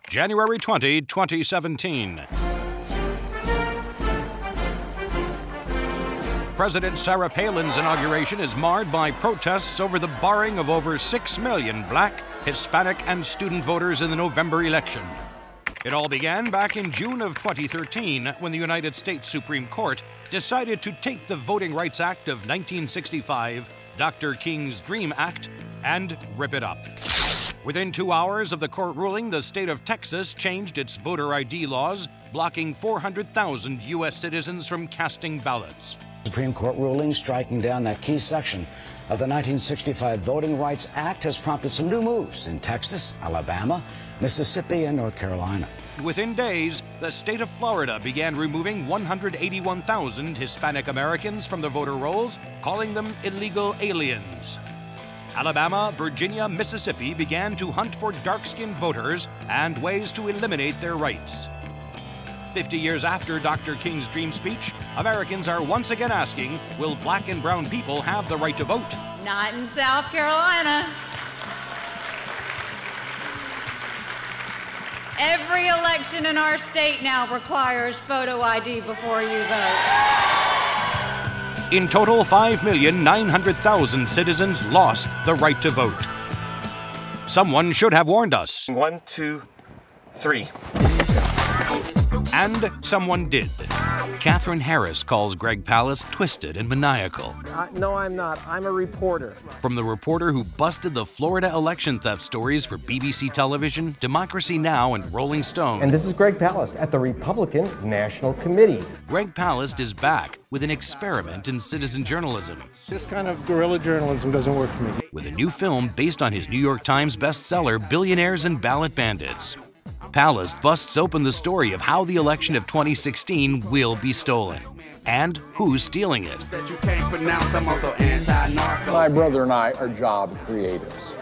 January 20, 2017. President Sarah Palin's inauguration is marred by protests over the barring of over 6 million Black, Hispanic, and student voters in the November election. It all began back in June of 2013 when the United States Supreme Court decided to take the Voting Rights Act of 1965, Dr. King's Dream Act, and rip it up. Within 2 hours of the court ruling, the state of Texas changed its voter ID laws, blocking 400,000 U.S. citizens from casting ballots. Supreme Court ruling striking down that key section of the 1965 Voting Rights Act has prompted some new moves in Texas, Alabama, Mississippi, and North Carolina. Within days, the state of Florida began removing 181,000 Hispanic Americans from the voter rolls, calling them illegal aliens. Alabama, Virginia, Mississippi began to hunt for dark-skinned voters and ways to eliminate their rights. 50 years after Dr. King's dream speech, Americans are once again asking, will Black and brown people have the right to vote? Not in South Carolina. Every election in our state now requires photo ID before you vote. In total, 5,900,000 citizens lost the right to vote. Someone should have warned us. 1, 2, 3. And someone did. Katherine Harris calls Greg Palast twisted and maniacal. No, I'm not. I'm a reporter. From the reporter who busted the Florida election theft stories for BBC Television, Democracy Now! And Rolling Stone. And this is Greg Palast at the Republican National Committee. Greg Palast is back with an experiment in citizen journalism. This kind of guerrilla journalism doesn't work for me. With a new film based on his New York Times bestseller, Billionaires Ballot Bandits. Palast busts open the story of how the election of 2016 will be stolen and who's stealing it. My brother and I are job creators,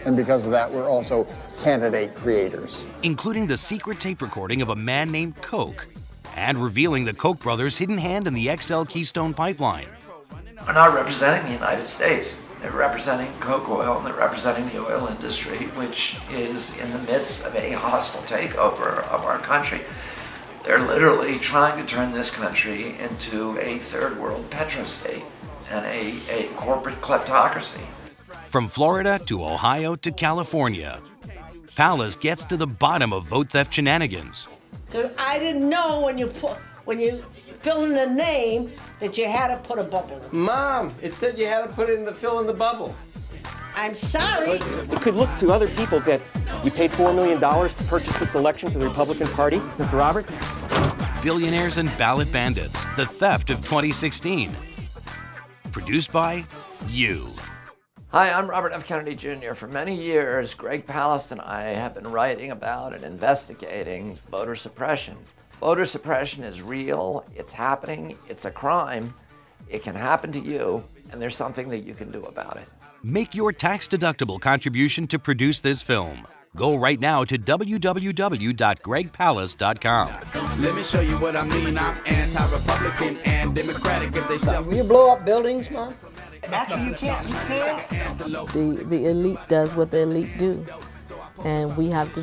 and because of that, we're also candidate creators. Including the secret tape recording of a man named Koch and revealing the Koch brothers' hidden hand in the XL Keystone pipeline. Are not representing the United States. They're representing Koch Oil, and they're representing the oil industry, which is in the midst of a hostile takeover of our country. They're literally trying to turn this country into a third world petrostate and a corporate kleptocracy. From Florida to Ohio to California, Palast gets to the bottom of vote theft shenanigans. Because I didn't know when you fill in the name that you had to put a bubble in. Mom, it said you had to put it in the fill in the bubble. I'm sorry. We could look to other people that we paid $4 million to purchase this election for the Republican Party. Mr. Roberts? Billionaires Ballot Bandits, the theft of 2016. Produced by you. Hi, I'm Robert F. Kennedy Jr. For many years, Greg Palast and I have been writing about and investigating voter suppression. Voter suppression is real, it's happening, it's a crime, it can happen to you, and there's something that you can do about it. Make your tax-deductible contribution to produce this film. Go right now to www.gregpalast.com. Let me show you what I mean. I'm anti-Republican and Democratic if they self. Will you blow up buildings, Mom? Actually, you can't. The elite does what the elite do, and we have to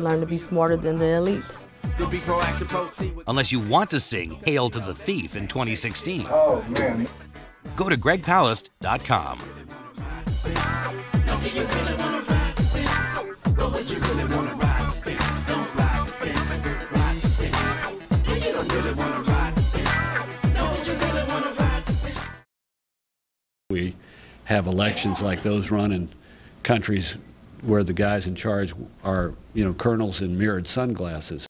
learn to be smarter than the elite. Unless you want to sing Hail to the Thief in 2016. Oh, man. Go to gregpalast.com. We have elections like those run in countries where the guys in charge are, colonels in mirrored sunglasses.